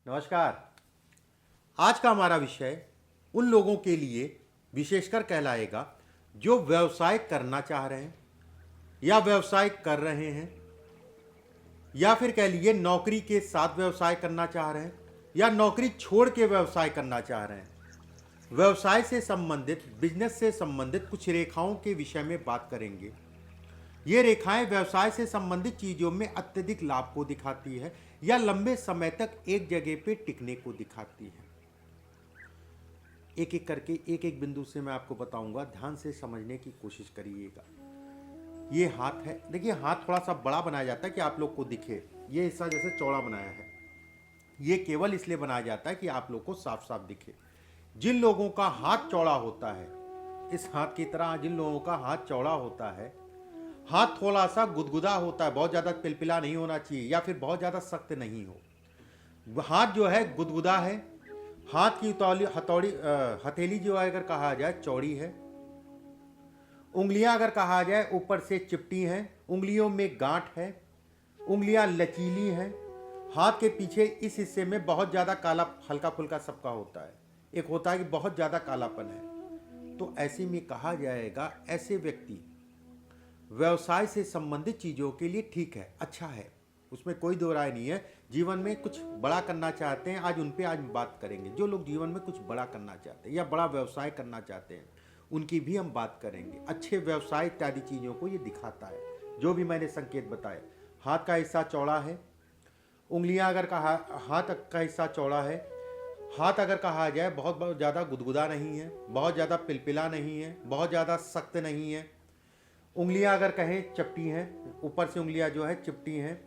नमस्कार। आज का हमारा विषय उन लोगों के लिए विशेषकर कहलाएगा जो व्यवसाय करना चाह रहे हैं या व्यवसाय कर रहे हैं, या फिर कह लीजिए नौकरी के साथ व्यवसाय करना चाह रहे हैं या नौकरी छोड़ के व्यवसाय करना चाह रहे हैं। व्यवसाय से संबंधित, बिजनेस से संबंधित कुछ रेखाओं के विषय में बात करेंगे। ये रेखाएं व्यवसाय से संबंधित चीजों में अत्यधिक लाभ को दिखाती है या लंबे समय तक एक जगह पे टिकने को दिखाती है। एक एक करके एक एक बिंदु से मैं आपको बताऊंगा, ध्यान से समझने की कोशिश करिएगा। ये हाथ है, देखिए हाथ थोड़ा सा बड़ा बनाया जाता है कि आप लोग को दिखे। ये हिस्सा जैसे चौड़ा बनाया है, ये केवल इसलिए बनाया जाता है कि आप लोग को साफ साफ दिखे। जिन लोगों का हाथ चौड़ा होता है, इस हाथ की तरह जिन लोगों का हाथ चौड़ा होता है, हाथ थोड़ा सा गुदगुदा होता है, बहुत ज़्यादा पिलपिला नहीं होना चाहिए या फिर बहुत ज़्यादा सख्त नहीं हो। हाथ जो है गुदगुदा है, हाथ की हथेली जो है अगर कहा जाए चौड़ी है, उंगलियां अगर कहा जाए ऊपर से चिपटी हैं, उंगलियों में गांठ है, उंगलियां लचीली हैं। हाथ के पीछे इस हिस्से में बहुत ज़्यादा काला हल्का फुल्का सबका होता है, एक होता है कि बहुत ज़्यादा कालापन है। तो ऐसे में कहा जाएगा ऐसे व्यक्ति व्यवसाय से संबंधित चीज़ों के लिए ठीक है, अच्छा है, उसमें कोई दो राय नहीं है। जीवन में कुछ बड़ा करना चाहते हैं, आज उन पे आज बात करेंगे। जो लोग जीवन में कुछ बड़ा करना चाहते हैं या बड़ा व्यवसाय करना चाहते हैं, उनकी भी हम बात करेंगे। अच्छे व्यवसाय इत्यादि चीज़ों को ये दिखाता है, जो भी मैंने संकेत बताए। हाथ का हिस्सा चौड़ा है, उंगलियां अगर कहा, हाथ का हिस्सा चौड़ा है, हाथ अगर कहा जाए बहुत ज़्यादा गुदगुदा नहीं है, बहुत ज़्यादा पिलपिला नहीं है, बहुत ज़्यादा सख्त नहीं है। उंगलियां अगर कहें चपटी हैं, ऊपर से उंगलियां जो है चिपटी हैं।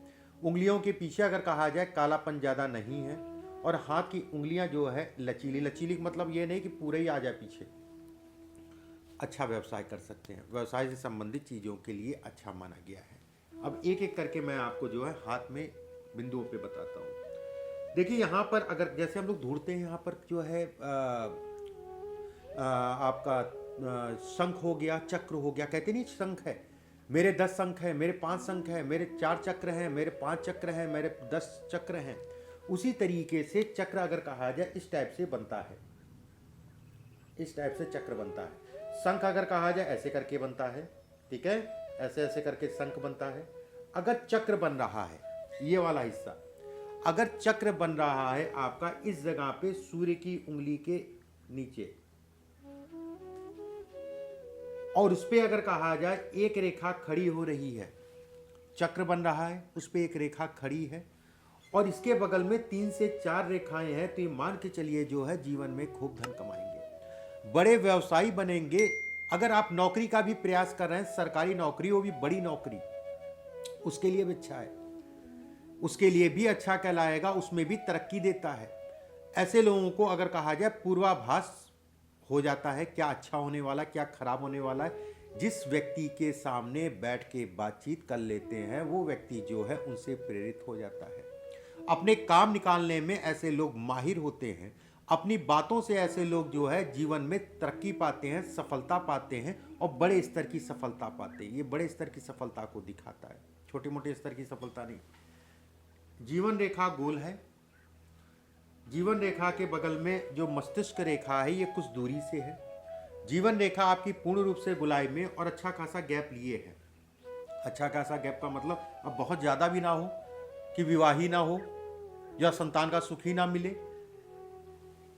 उंगलियों के पीछे अगर कहा जाए कालापन ज़्यादा नहीं है, और हाथ की उंगलियां जो है लचीली। लचीली मतलब ये नहीं कि पूरे ही आ जाए पीछे। अच्छा व्यवसाय कर सकते हैं, व्यवसाय से संबंधित चीज़ों के लिए अच्छा माना गया है। अब एक एक करके मैं आपको जो है हाथ में बिंदुओं पे बताता हूँ। देखिए यहाँ पर अगर जैसे हम लोग ढूंढते हैं, यहाँ पर जो है आपका शंख हो गया, चक्र हो गया। कहते नहीं शंख है, मेरे 10 शंख है, मेरे 5 शंख है, मेरे 4 चक्र हैं, मेरे 5 चक्र हैं, मेरे 10 चक्र हैं। उसी तरीके से चक्र अगर कहा जाए इस टाइप से बनता है, इस टाइप से चक्र बनता है। शंख अगर कहा जाए ऐसे करके बनता है, ठीक है, ऐसे ऐसे करके शंख बनता है। अगर चक्र बन रहा है, ये वाला हिस्सा अगर चक्र बन रहा है आपका इस जगह पे सूर्य की उंगली के नीचे, और उस पर अगर कहा जाए एक रेखा खड़ी हो रही है, चक्र बन रहा है, उस पर एक रेखा खड़ी है, और इसके बगल में 3 से 4 रेखाएं हैं, तो ये मान के चलिए जो है जीवन में खूब धन कमाएंगे, बड़े व्यवसायी बनेंगे। अगर आप नौकरी का भी प्रयास कर रहे हैं, सरकारी नौकरी, वो भी बड़ी नौकरी, उसके लिए भी अच्छा है, उसके लिए भी अच्छा कहलाएगा, उसमें भी तरक्की देता है। ऐसे लोगों को अगर कहा जाए पूर्वाभास हो जाता है क्या अच्छा होने वाला, क्या खराब होने वाला है। जिस व्यक्ति के सामने बैठ के बातचीत कर लेते हैं, वो व्यक्ति जो है उनसे प्रेरित हो जाता है। अपने काम निकालने में ऐसे लोग माहिर होते हैं, अपनी बातों से ऐसे लोग जो है जीवन में तरक्की पाते हैं, सफलता पाते हैं, और बड़े स्तर की सफलता पाते हैं। ये बड़े स्तर की सफलता को दिखाता है, छोटे मोटे स्तर की सफलता नहीं। जीवन रेखा गोल है, जीवन रेखा के बगल में जो मस्तिष्क रेखा है ये कुछ दूरी से है। जीवन रेखा आपकी पूर्ण रूप से गोलाई में और अच्छा खासा गैप लिए है। अच्छा खासा गैप का मतलब अब बहुत ज़्यादा भी ना हो कि विवाही ना हो या संतान का सुख ही ना मिले।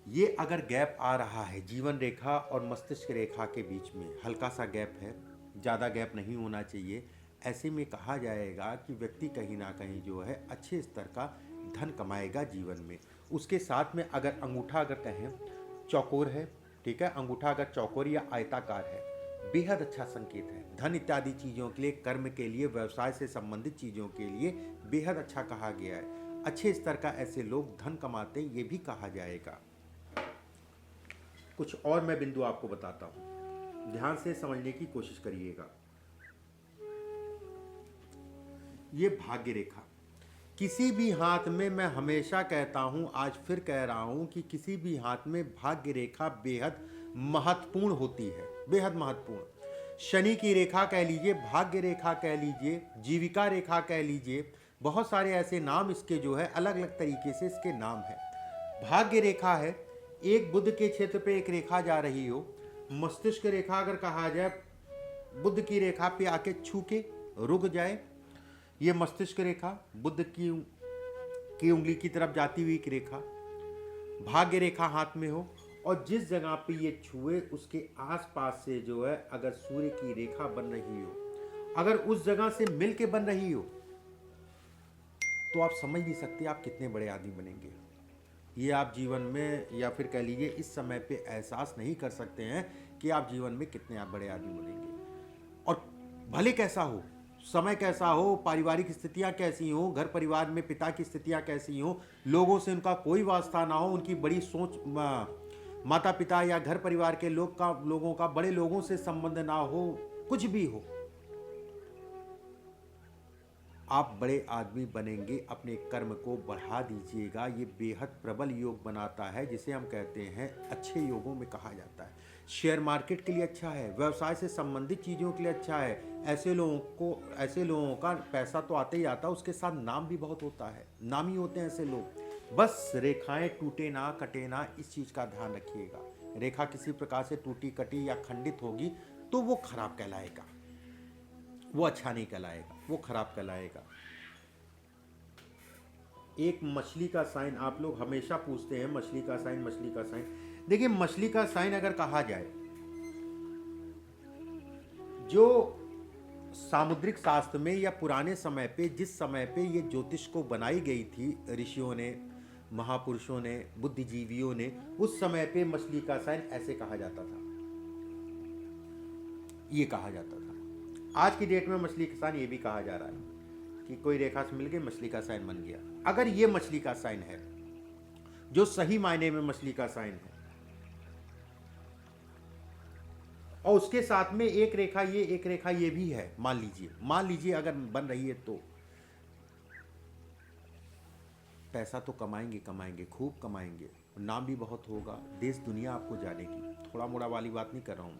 ये अगर गैप आ रहा है जीवन रेखा और मस्तिष्क रेखा के बीच में, हल्का सा गैप है, ज़्यादा गैप नहीं होना चाहिए। ऐसे में कहा जाएगा कि व्यक्ति कहीं ना कहीं जो है अच्छे स्तर का धन कमाएगा जीवन में। उसके साथ में अगर अंगूठा अगर कहें चौकोर है, ठीक है, अंगूठा अगर चौकोर या आयताकार है, बेहद अच्छा संकेत है। धन इत्यादि चीज़ों के लिए, कर्म के लिए, व्यवसाय से संबंधित चीज़ों के लिए बेहद अच्छा कहा गया है। अच्छे स्तर का ऐसे लोग धन कमाते हैं, ये भी कहा जाएगा। कुछ और मैं बिंदु आपको बताता हूँ, ध्यान से समझने की कोशिश करिएगा। ये भाग्य रेखा, किसी भी हाथ में, मैं हमेशा कहता हूं, आज फिर कह रहा हूं कि किसी भी हाथ में भाग्य रेखा बेहद महत्वपूर्ण होती है, बेहद महत्वपूर्ण। शनि की रेखा कह लीजिए, भाग्य रेखा कह लीजिए, जीविका रेखा कह लीजिए, बहुत सारे ऐसे नाम इसके जो है अलग अलग तरीके से इसके नाम है। भाग्य रेखा है, एक बुध के क्षेत्र पे एक रेखा जा रही हो, मस्तिष्क रेखा अगर कहा जाए, बुध की रेखा पे आके छू के रुक जाए, ये मस्तिष्क रेखा बुध की उंगली की तरफ जाती हुई एक रेखा भाग्य रेखा हाथ में हो, और जिस जगह पे ये छुए उसके आसपास से जो है अगर सूर्य की रेखा बन रही हो, अगर उस जगह से मिल के बन रही हो, तो आप समझ नहीं सकते आप कितने बड़े आदमी बनेंगे। ये आप जीवन में, या फिर कह लीजिए इस समय पे एहसास नहीं कर सकते हैं कि आप जीवन में कितने आप बड़े आदमी बनेंगे। और भले कैसा हो, समय कैसा हो, पारिवारिक स्थितियां कैसी हो, घर परिवार में पिता की स्थितियां कैसी हो, लोगों से उनका कोई वास्ता ना हो, उनकी बड़ी सोच, माता पिता या घर परिवार के लोगों का बड़े लोगों से संबंध ना हो, कुछ भी हो, आप बड़े आदमी बनेंगे। अपने कर्म को बढ़ा दीजिएगा। ये बेहद प्रबल योग बनाता है, जिसे हम कहते हैं अच्छे योगों में कहा जाता है। शेयर मार्केट के लिए अच्छा है, व्यवसाय से संबंधित चीज़ों के लिए अच्छा है। ऐसे लोगों का पैसा तो आते ही आता है, उसके साथ नाम भी बहुत होता है, नामी होते हैं ऐसे लोग। बस रेखाएं टूटे ना, कटे ना, इस चीज़ का ध्यान रखिएगा। रेखा किसी प्रकार से टूटी कटी या खंडित होगी तो वो खराब कहलाएगा, वो अच्छा नहीं कहलाएगा, वो खराब कहलाएगा। एक मछली का साइन आप लोग हमेशा पूछते हैं, मछली का साइन, मछली का साइन। देखिए, मछली का साइन अगर कहा जाए, जो सामुद्रिक शास्त्र में या पुराने समय पे, जिस समय पे ये ज्योतिष को बनाई गई थी ऋषियों ने, महापुरुषों ने, बुद्धिजीवियों ने, उस समय पे मछली का साइन ऐसे कहा जाता था, ये कहा जाता था। आज की डेट में मछली का साइन ये भी कहा जा रहा है कि कोई रेखा से मिल गई, मछली का साइन बन गया। अगर ये मछली का साइन है, जो सही मायने में मछली का साइन है, और उसके साथ में एक रेखा ये भी है, मान लीजिए अगर बन रही है, तो पैसा तो कमाएंगे, खूब कमाएंगे, नाम भी बहुत होगा, देश दुनिया आपको जानेगी। थोड़ा मोड़ा वाली बात नहीं कर रहा हूँ,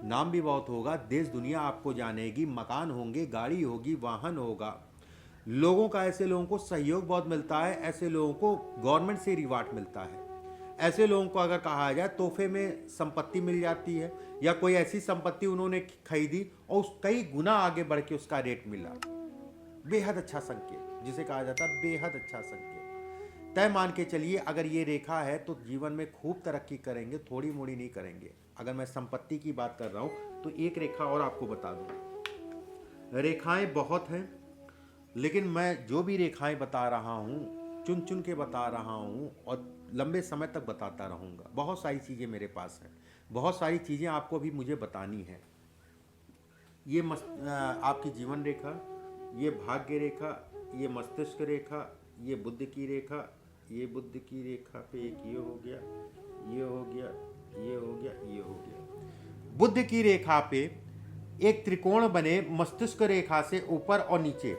नाम भी बहुत होगा, देश दुनिया आपको जानेगी, मकान होंगे, गाड़ी होगी, वाहन होगा, लोगों का, ऐसे लोगों को सहयोग बहुत मिलता है, ऐसे लोगों को गवर्नमेंट से रिवार्ड मिलता है, ऐसे लोगों को अगर कहा जाए तोहफे में संपत्ति मिल जाती है, या कोई ऐसी संपत्ति उन्होंने खरीदी और उस कई गुना आगे बढ़ के उसका रेट मिला। बेहद अच्छा संकेत, जिसे कहा जाता है बेहद अच्छा संकेत। तय मान के चलिए, अगर ये रेखा है तो जीवन में खूब तरक्की करेंगे, थोड़ी मोड़ी नहीं करेंगे। अगर मैं संपत्ति की बात कर रहा हूँ तो एक रेखा और आपको बता दूँ, रेखाएं बहुत हैं, लेकिन मैं जो भी रेखाएं बता रहा हूँ चुन चुन के बता रहा हूँ, और लंबे समय तक बताता रहूँगा। बहुत सारी चीज़ें मेरे पास हैं, बहुत सारी चीज़ें आपको भी मुझे बतानी है। ये आपकी जीवन रेखा, ये भाग्य रेखा, ये मस्तिष्क रेखा, ये बुद्ध की रेखा, ये बुद्ध की रेखा पे एक ये हो गया, ये हो गया, ये हो गया, ये हो गया। बुद्ध की रेखा पे एक त्रिकोण बने मस्तिष्क रेखा से ऊपर और नीचे,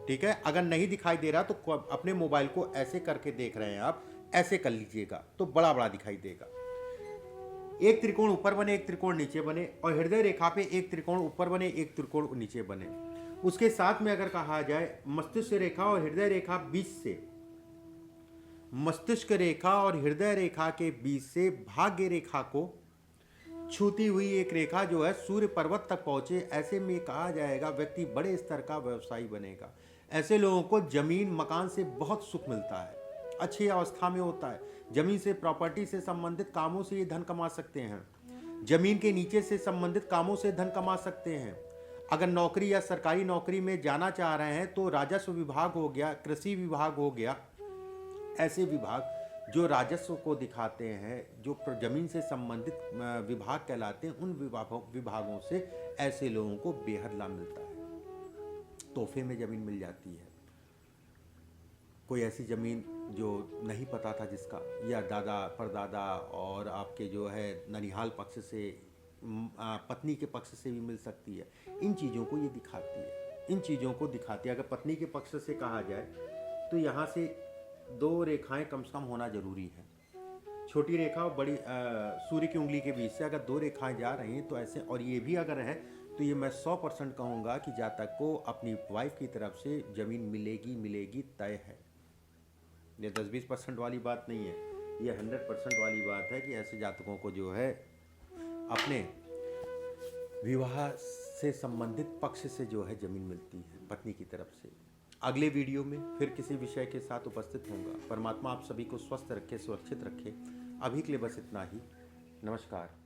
ठीक है। अगर नहीं दिखाई दे रहा तो अपने मोबाइल को ऐसे करके देख रहे हैं आप, ऐसे कर लीजिएगा तो बड़ा बड़ा दिखाई देगा। एक त्रिकोण ऊपर बने, एक त्रिकोण नीचे बने, और हृदय रेखा पे एक त्रिकोण ऊपर बने, एक त्रिकोण नीचे बने। उसके साथ में अगर कहा जाए मस्तिष्क रेखा और हृदय रेखा बीच से, मस्तिष्क रेखा और हृदय रेखा के बीच से भाग्य रेखा को छूती हुई एक रेखा जो है सूर्य पर्वत तक पहुंचे, ऐसे में कहा जाएगा व्यक्ति बड़े स्तर का व्यवसायी बनेगा। ऐसे लोगों को जमीन मकान से बहुत सुख मिलता है, अच्छी अवस्था में होता है। जमीन से, प्रॉपर्टी से संबंधित कामों से ये धन कमा सकते हैं, जमीन के नीचे से संबंधित कामों से धन कमा सकते हैं। अगर नौकरी या सरकारी नौकरी में जाना चाह रहे हैं तो राजस्व विभाग हो गया, कृषि विभाग हो गया, ऐसे विभाग जो राजस्व को दिखाते हैं, जो जमीन से संबंधित विभाग कहलाते हैं, उन विभागों से ऐसे लोगों को बेहद लाभ मिलता है। तोहफे में जमीन मिल जाती है, कोई ऐसी जमीन जो नहीं पता था जिसका, या दादा परदादा और आपके जो है ननिहाल पक्ष से, पत्नी के पक्ष से भी मिल सकती है। इन चीज़ों को ये दिखाती है, इन चीज़ों को दिखाती है। अगर पत्नी के पक्ष से कहा जाए तो यहाँ से दो रेखाएं कम से कम होना जरूरी है। छोटी रेखा और बड़ी सूर्य की उंगली के बीच से अगर दो रेखाएं जा रही हैं तो ऐसे, और ये भी अगर है तो ये मैं 100% कहूँगा कि जातक को अपनी वाइफ की तरफ से ज़मीन मिलेगी तय है। ये 10-20% वाली बात नहीं है, ये 100% वाली बात है कि ऐसे जातकों को जो है अपने विवाह से संबंधित पक्ष से जो है ज़मीन मिलती है पत्नी की तरफ से। अगले वीडियो में फिर किसी विषय के साथ उपस्थित होऊंगा। परमात्मा आप सभी को स्वस्थ रखे, सुरक्षित रखे। अभी के लिए बस इतना ही। नमस्कार।